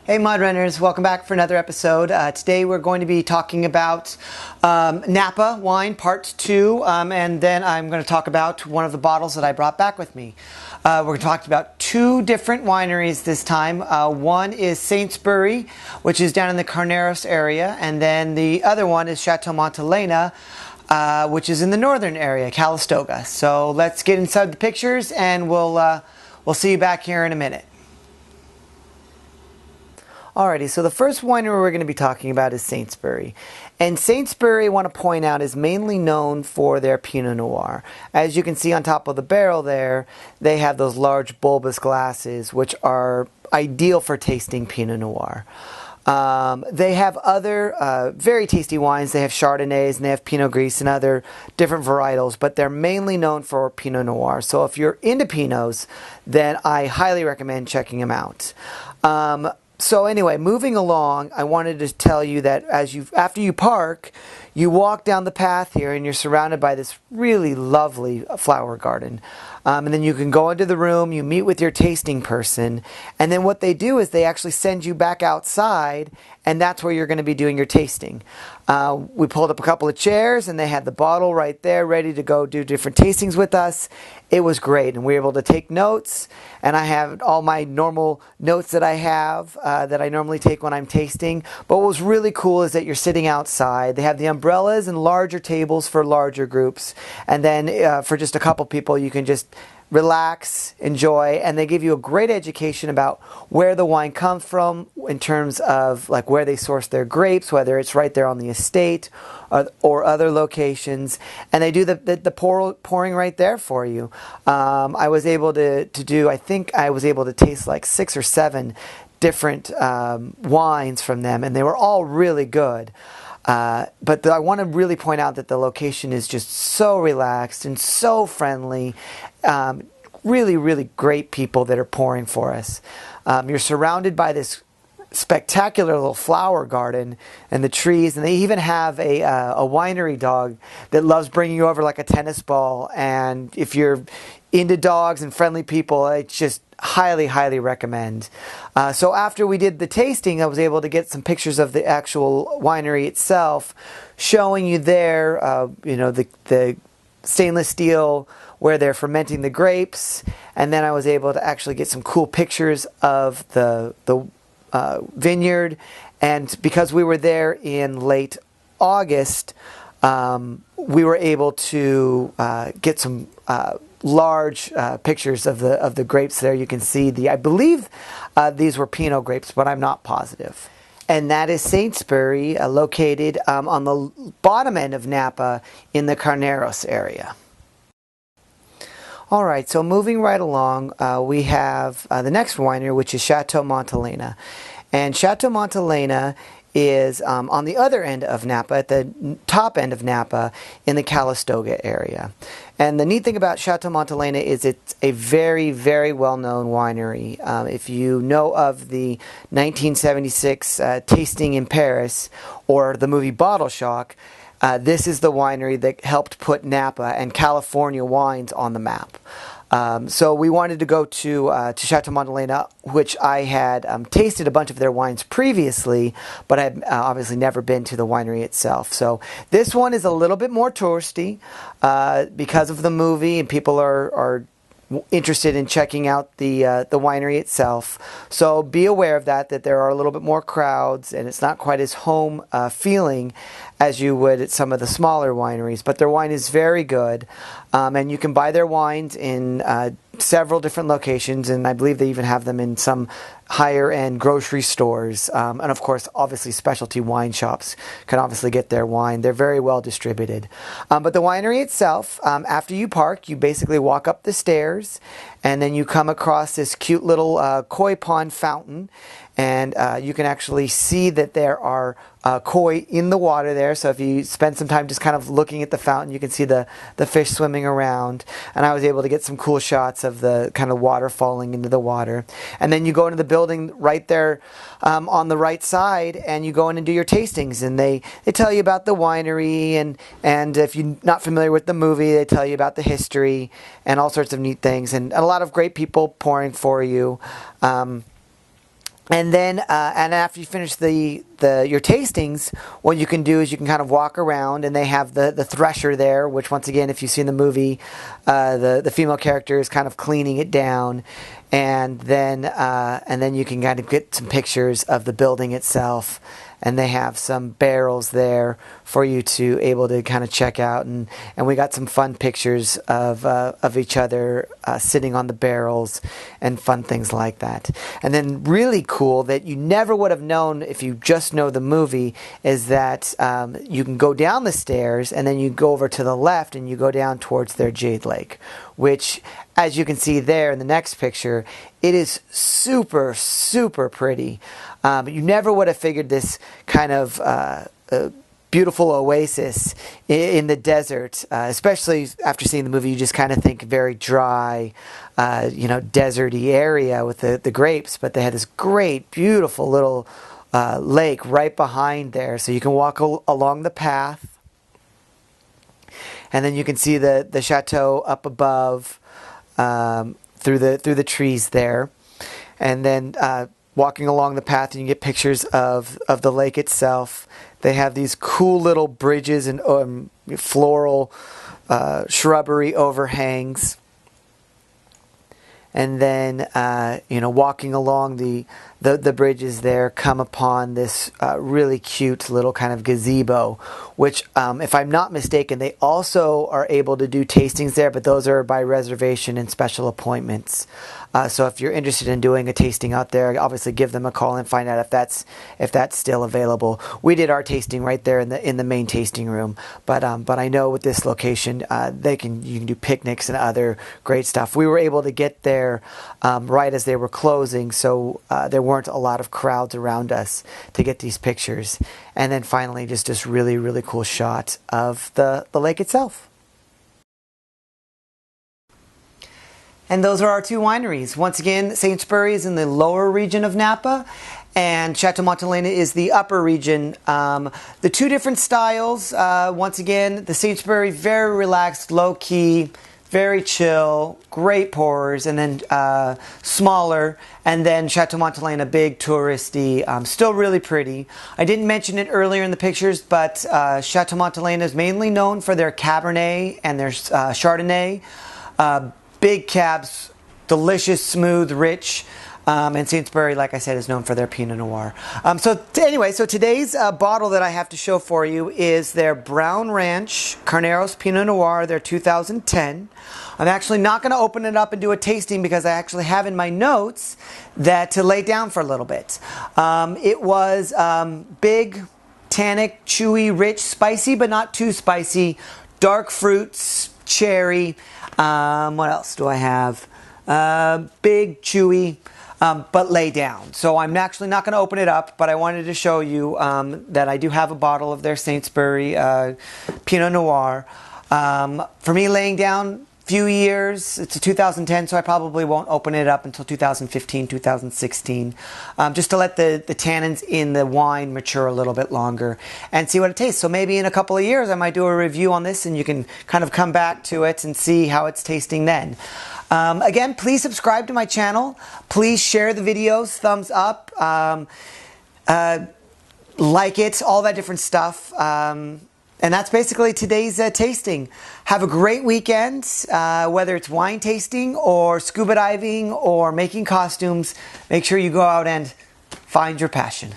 Hey Mod Runners, welcome back for another episode. Today we're going to be talking about Napa Wine Part 2, and then I'm going to talk about one of the bottles that I brought back with me. We're going to talk about two different wineries this time. One is Saintsbury, which is down in the Carneros area, and then the other one is Chateau Montelena, which is in the northern area, Calistoga. So let's get inside the pictures and we'll see you back here in a minute. Alrighty, so the first winery we're going to be talking about is Saintsbury. And Saintsbury, I want to point out, is mainly known for their Pinot Noir. As you can see on top of the barrel there, they have those large bulbous glasses, which are ideal for tasting Pinot Noir. They have other very tasty wines. They have Chardonnays and they have Pinot Gris and other different varietals, but they're mainly known for Pinot Noir. So if you're into Pinots, then I highly recommend checking them out. So anyway, moving along, I wanted to tell you that after you park, you walk down the path here and you're surrounded by this really lovely flower garden. And then you can go into the room, you meet with your tasting person, and then what they do is they actually send you back outside, and that's where you're going to be doing your tasting. We pulled up a couple of chairs and they had the bottle right there ready to go do different tastings with us. It was great, and we were able to take notes, and I have all my normal notes that I have that I normally take when I'm tasting. But what was really cool is that you're sitting outside. They have the umbrellas and larger tables for larger groups, and then for just a couple people you can just relax, enjoy, and they give you a great education about where the wine comes from in terms of like where they source their grapes, whether it's right there on the estate or other locations, and they do the pouring right there for you. I was able to do, I think I was able to taste like 6 or 7 different wines from them, and they were all really good. But I want to really point out that the location is just so relaxed and so friendly. Really, really great people that are pouring for us. You're surrounded by this spectacular little flower garden and the trees, and they even have a winery dog that loves bringing you over like a tennis ball. And if you're into dogs and friendly people, it's just highly, highly recommend. So after we did the tasting, I was able to get some pictures of the actual winery itself, showing you there, the stainless steel where they're fermenting the grapes, and then I was able to actually get some cool pictures of the vineyard. And because we were there in late August, we were able to get some large pictures of the grapes there. You can see I believe these were Pinot grapes, but I'm not positive. And that is Saintsbury, located on the bottom end of Napa in the Carneros area. Alright, so moving right along, we have the next winery, which is Chateau Montelena. And Chateau Montelena is on the other end of Napa, at the top end of Napa, in the Calistoga area. And the neat thing about Chateau Montelena is it's a very, very well-known winery. If you know of the 1976 tasting in Paris, or the movie Bottle Shock, this is the winery that helped put Napa and California wines on the map. So we wanted to go to Chateau Montelena, which I had tasted a bunch of their wines previously, but I had obviously never been to the winery itself. So this one is a little bit more touristy because of the movie, and people are interested in checking out the winery itself. So be aware of that there are a little bit more crowds, and it's not quite as home feeling as you would at some of the smaller wineries. But their wine is very good, and you can buy their wines in several different locations, and I believe they even have them in some higher end grocery stores, and of course obviously specialty wine shops can obviously get their wine. They're very well distributed. But the winery itself, after you park, you basically walk up the stairs, and then you come across this cute little koi pond fountain, and you can actually see that there are koi in the water there. So if you spend some time just kind of looking at the fountain, you can see the fish swimming around. And I was able to get some cool shots of the kind of water falling into the water. And then you go into the building right there on the right side, and you go in and do your tastings. And they tell you about the winery, and if you're not familiar with the movie, they tell you about the history and all sorts of neat things. And a lot of great people pouring for you. And then, and after you finish your tastings, what you can do is you can kind of walk around, and they have the thresher there, which once again, if you've seen the movie, the female character is kind of cleaning it down, and then you can kind of get some pictures of the building itself. And they have some barrels there for you to able to kind of check out, and we got some fun pictures of each other sitting on the barrels and fun things like that. And then really cool that you never would have known if you just know the movie is that you can go down the stairs and then you go over to the left and you go down towards their jade lake, which, as you can see there in the next picture, it is super, super pretty. You never would have figured this kind of beautiful oasis in the desert, especially after seeing the movie. You just kind of think very dry, deserty area with the grapes, but they had this great, beautiful little lake right behind there, so you can walk along the path. And then you can see the chateau up above through the trees there. And then walking along the path, and you get pictures of the lake itself. They have these cool little bridges and floral shrubbery overhangs. And then, walking along the bridges there, come upon this really cute little kind of gazebo, which, if I'm not mistaken, they also are able to do tastings there, but those are by reservation and special appointments. So if you're interested in doing a tasting out there, obviously give them a call and find out if that's still available. We did our tasting right there in the main tasting room, but I know with this location, you can do picnics and other great stuff. We were able to get there right as they were closing, so there weren't a lot of crowds around us to get these pictures. And then finally, just this really, really cool shot of the lake itself. And those are our two wineries. Once again, Saintsbury is in the lower region of Napa, and Chateau Montelena is the upper region. The two different styles, once again, the Saintsbury, very relaxed, low-key, very chill, great pours, and then smaller, and then Chateau Montelena, big, touristy, still really pretty. I didn't mention it earlier in the pictures, but Chateau Montelena is mainly known for their Cabernet and their Chardonnay. Big cabs, delicious, smooth, rich. And Saintsbury, like I said, is known for their Pinot Noir. So today's bottle that I have to show for you is their Brown Ranch Carneros Pinot Noir, their 2010. I'm actually not going to open it up and do a tasting because I actually have in my notes that to lay down for a little bit. It was big, tannic, chewy, rich, spicy, but not too spicy. Dark fruits, cherry. What else do I have? Big, chewy, but lay down. So I'm actually not going to open it up, but I wanted to show you that I do have a bottle of their Saintsbury Pinot Noir. For me, laying down, few years. It's a 2010, so I probably won't open it up until 2015, 2016, just to let the tannins in the wine mature a little bit longer and see what it tastes. So maybe in a couple of years I might do a review on this, and you can kind of come back to it and see how it's tasting then. Again, please subscribe to my channel. Please share the videos, thumbs up, like it, all that different stuff. And that's basically today's tasting. Have a great weekend, whether it's wine tasting or scuba diving or making costumes. Make sure you go out and find your passion.